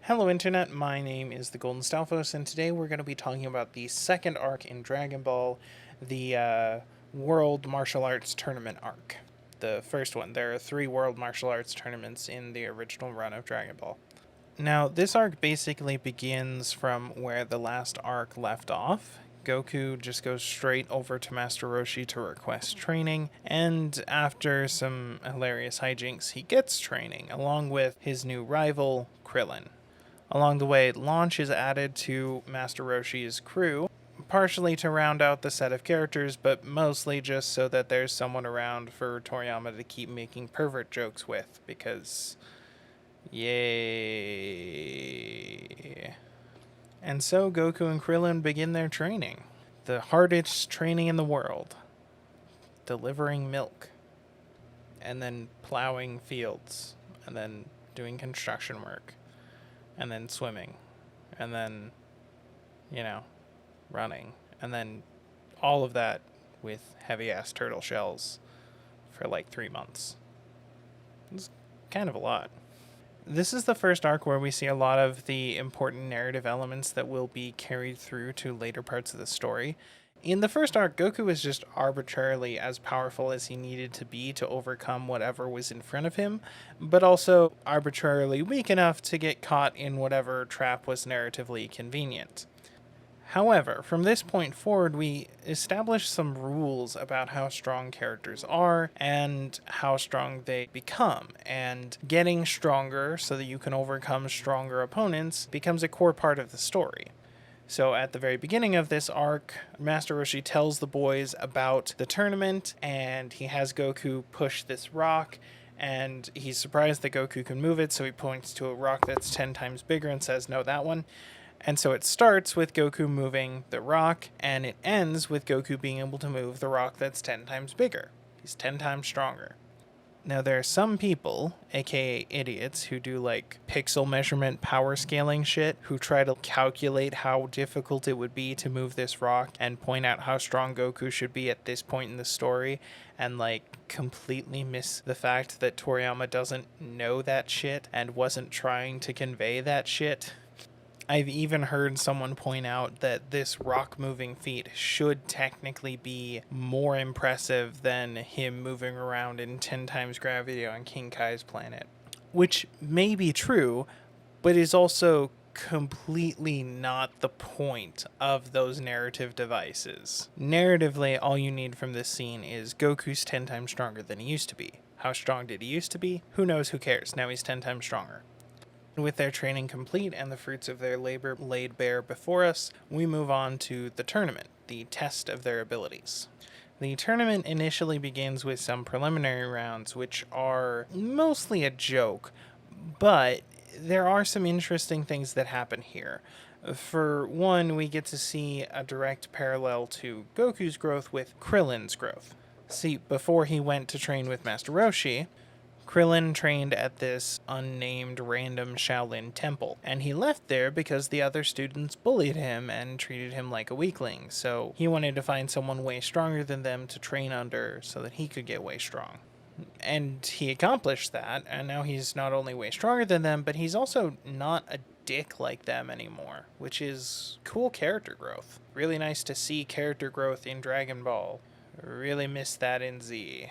Hello Internet, my name is the Golden Stalfos, and today we're going to be talking about the second arc in Dragon Ball, the World Martial Arts Tournament arc. The first one. There are 3 World Martial Arts tournaments in the original run of Dragon Ball. Now, this arc basically begins from where the last arc left off. Goku just goes straight over to Master Roshi to request training, and after some hilarious hijinks, he gets training, along with his new rival, Krillin. Along the way, Launch is added to Master Roshi's crew, partially to round out the set of characters, but mostly just so that there's someone around for Toriyama to keep making pervert jokes with, because yay. And so Goku and Krillin begin their training. The hardest training in the world. Delivering milk. And then plowing fields. And then doing construction work. And then swimming. And then, running. And then all of that with heavy-ass turtle shells for like 3 months. It's kind of a lot. This is the first arc where we see a lot of the important narrative elements that will be carried through to later parts of the story. In the first arc, Goku was just arbitrarily as powerful as he needed to be to overcome whatever was in front of him, but also arbitrarily weak enough to get caught in whatever trap was narratively convenient. However, from this point forward, we establish some rules about how strong characters are and how strong they become, and getting stronger so that you can overcome stronger opponents becomes a core part of the story. So at the very beginning of this arc, Master Roshi tells the boys about the tournament, and he has Goku push this rock, and he's surprised that Goku can move it, so he points to a rock that's 10 times bigger and says, "No, that one." And so it starts with Goku moving the rock, and it ends with Goku being able to move the rock that's 10 times bigger. He's 10 times stronger. Now, there are some people, aka idiots, who do like pixel measurement power scaling shit, who try to calculate how difficult it would be to move this rock and point out how strong Goku should be at this point in the story, and like completely miss the fact that Toriyama doesn't know that shit and wasn't trying to convey that shit. I've even heard someone point out that this rock-moving feat should technically be more impressive than him moving around in 10 times gravity on King Kai's planet. Which may be true, but is also completely not the point of those narrative devices. Narratively, all you need from this scene is Goku's 10 times stronger than he used to be. How strong did he used to be? Who knows, who cares? Now he's 10 times stronger. With their training complete and the fruits of their labor laid bare before us, we move on to the tournament, the test of their abilities. The tournament initially begins with some preliminary rounds, which are mostly a joke, but there are some interesting things that happen here. For one, we get to see a direct parallel to Goku's growth with Krillin's growth. See, before he went to train with Master Roshi, Krillin trained at this unnamed random Shaolin temple, and he left there because the other students bullied him and treated him like a weakling, so he wanted to find someone way stronger than them to train under so that he could get way strong. And he accomplished that, and now he's not only way stronger than them, but he's also not a dick like them anymore, which is cool character growth. Really nice to see character growth in Dragon Ball. Really miss that in Z.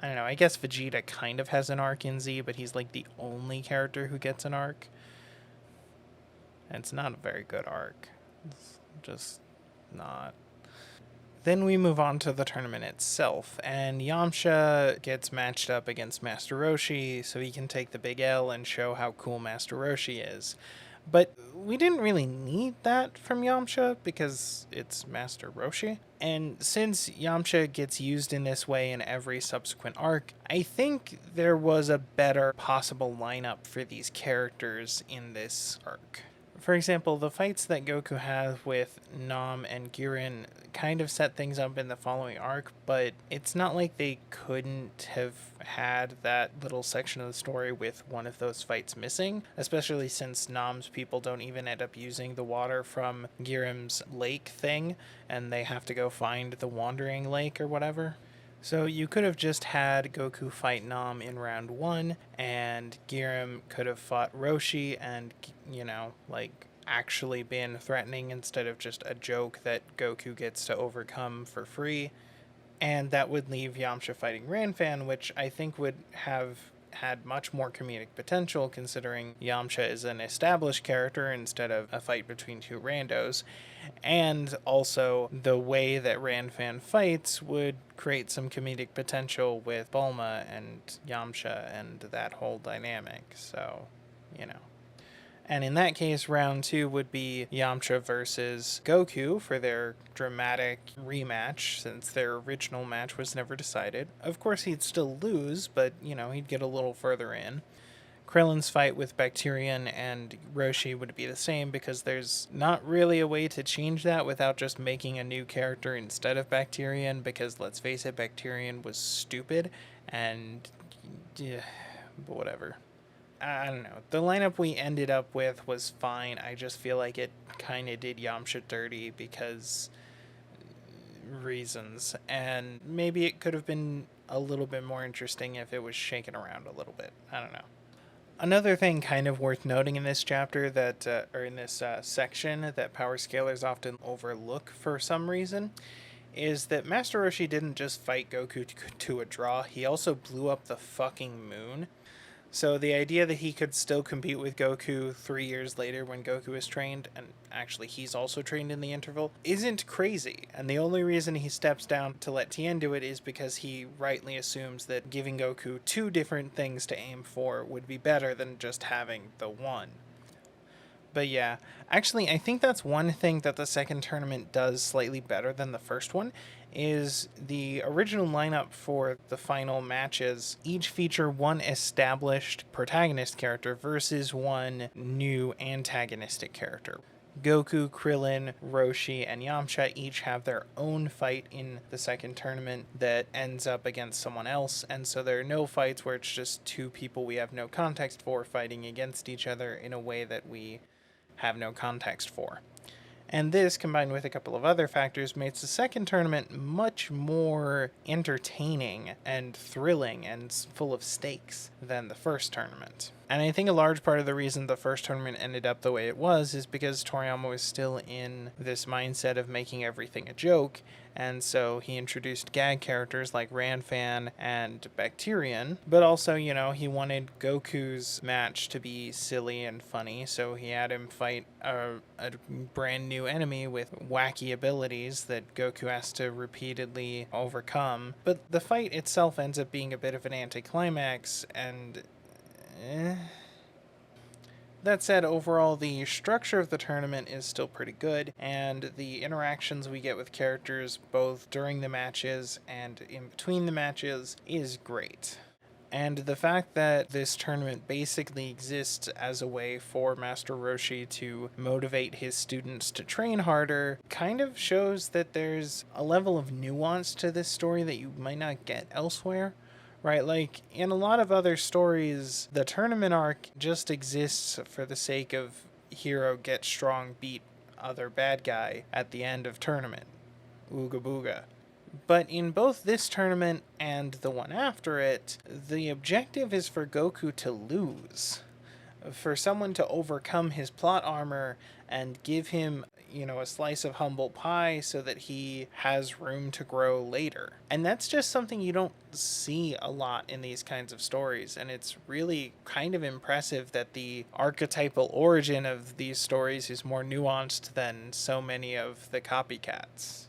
I don't know, I guess Vegeta kind of has an arc in Z, but he's like the only character who gets an arc. And it's not a very good arc. It's just not. Then we move on to the tournament itself, and Yamcha gets matched up against Master Roshi so he can take the big L and show how cool Master Roshi is. But we didn't really need that from Yamcha because it's Master Roshi. And since Yamcha gets used in this way in every subsequent arc, I think there was a better possible lineup for these characters in this arc. For example, the fights that Goku has with Nam and Girin kind of set things up in the following arc, but it's not like they couldn't have had that little section of the story with one of those fights missing, especially since Nam's people don't even end up using the water from Girin's lake thing, and they have to go find the Wandering Lake or whatever. So you could have just had Goku fight Nam in round 1, and Giram could have fought Roshi and, like, actually been threatening instead of just a joke that Goku gets to overcome for free. And that would leave Yamcha fighting Ranfan, which I think would have had much more comedic potential considering Yamcha is an established character instead of a fight between two randos. And also, the way that Ranfan fights would create some comedic potential with Bulma and Yamcha and that whole dynamic. So, you know. And in that case, round 2 would be Yamcha versus Goku for their dramatic rematch, since their original match was never decided. Of course, he'd still lose, but, he'd get a little further in. Krillin's fight with Bacterian and Roshi would be the same because there's not really a way to change that without just making a new character instead of Bacterian, because let's face it, Bacterian was stupid and yeah, but whatever. I don't know. The lineup we ended up with was fine. I just feel like it kind of did Yamcha dirty because reasons, and maybe it could have been a little bit more interesting if it was shaken around a little bit. I don't know. Another thing kind of worth noting in this chapter or in this section that power scalers often overlook for some reason, is that Master Roshi didn't just fight Goku to a draw, he also blew up the fucking moon. So the idea that he could still compete with Goku 3 years later when Goku is trained, and actually he's also trained in the interval, isn't crazy. And the only reason he steps down to let Tien do it is because he rightly assumes that giving Goku 2 different things to aim for would be better than just having the one. But yeah, actually, I think that's one thing that the second tournament does slightly better than the first one, is the original lineup for the final matches each feature one established protagonist character versus one new antagonistic character. Goku, Krillin, Roshi, and Yamcha each have their own fight in the second tournament that ends up against someone else, and so there are no fights where it's just two people we have no context for fighting against each other in a way that we have no context for. And this, combined with a couple of other factors, makes the second tournament much more entertaining and thrilling and full of stakes than the first tournament. And I think a large part of the reason the first tournament ended up the way it was is because Toriyama was still in this mindset of making everything a joke, and so he introduced gag characters like Ranfan and Bacterian, but also, he wanted Goku's match to be silly and funny, so he had him fight a brand new enemy with wacky abilities that Goku has to repeatedly overcome. But the fight itself ends up being a bit of an anticlimax, and that said, overall, the structure of the tournament is still pretty good, and the interactions we get with characters both during the matches and in between the matches is great. And the fact that this tournament basically exists as a way for Master Roshi to motivate his students to train harder kind of shows that there's a level of nuance to this story that you might not get elsewhere. Right, like, in a lot of other stories, the tournament arc just exists for the sake of hero get strong, beat other bad guy at the end of tournament. Ooga booga. But in both this tournament and the one after it, the objective is for Goku to lose. For someone to overcome his plot armor and give him, a slice of humble pie so that he has room to grow later. And that's just something you don't see a lot in these kinds of stories, and it's really kind of impressive that the archetypal origin of these stories is more nuanced than so many of the copycats.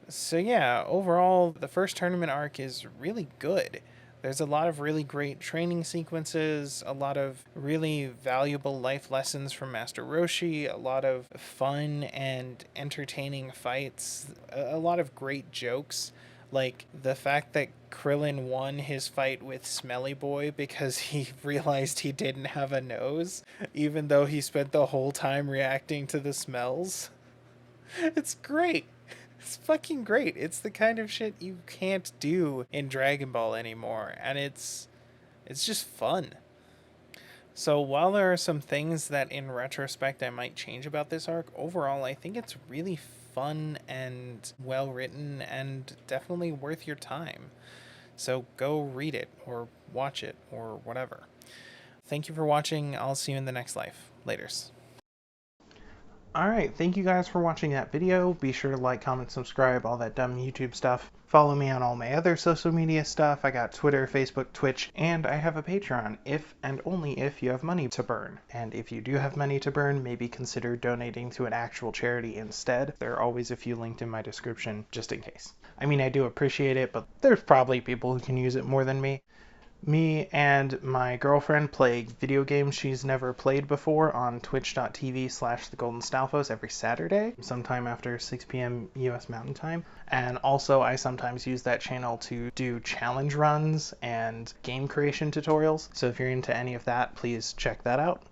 So yeah, overall, the first tournament arc is really good. There's a lot of really great training sequences, a lot of really valuable life lessons from Master Roshi, a lot of fun and entertaining fights, a lot of great jokes, like the fact that Krillin won his fight with Smelly Boy because he realized he didn't have a nose, even though he spent the whole time reacting to the smells. It's great. It's fucking great. It's the kind of shit you can't do in Dragon Ball anymore, and it's just fun. So while there are some things that in retrospect I might change about this arc, overall I think it's really fun and well written and definitely worth your time. So go read it or watch it or whatever. Thank you for watching. I'll see you in the next life. Laters. Alright, thank you guys for watching that video. Be sure to like, comment, subscribe, all that dumb YouTube stuff. Follow me on all my other social media stuff. I got Twitter, Facebook, Twitch, and I have a Patreon if and only if you have money to burn. And if you do have money to burn, maybe consider donating to an actual charity instead. There are always a few linked in my description, just in case. I mean, I do appreciate it, but there's probably people who can use it more than me. Me and my girlfriend play video games she's never played before on twitch.tv/thegolden every Saturday, sometime after 6 p.m. US Mountain Time. And also I sometimes use that channel to do challenge runs and game creation tutorials. So if you're into any of that, please check that out.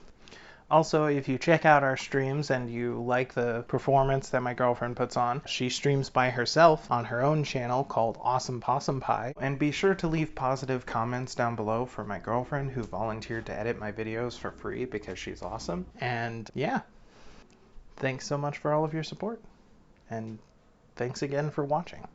Also, if you check out our streams and you like the performance that my girlfriend puts on, she streams by herself on her own channel called Awesome Possum Pie. And be sure to leave positive comments down below for my girlfriend who volunteered to edit my videos for free because she's awesome. And yeah, thanks so much for all of your support. And thanks again for watching.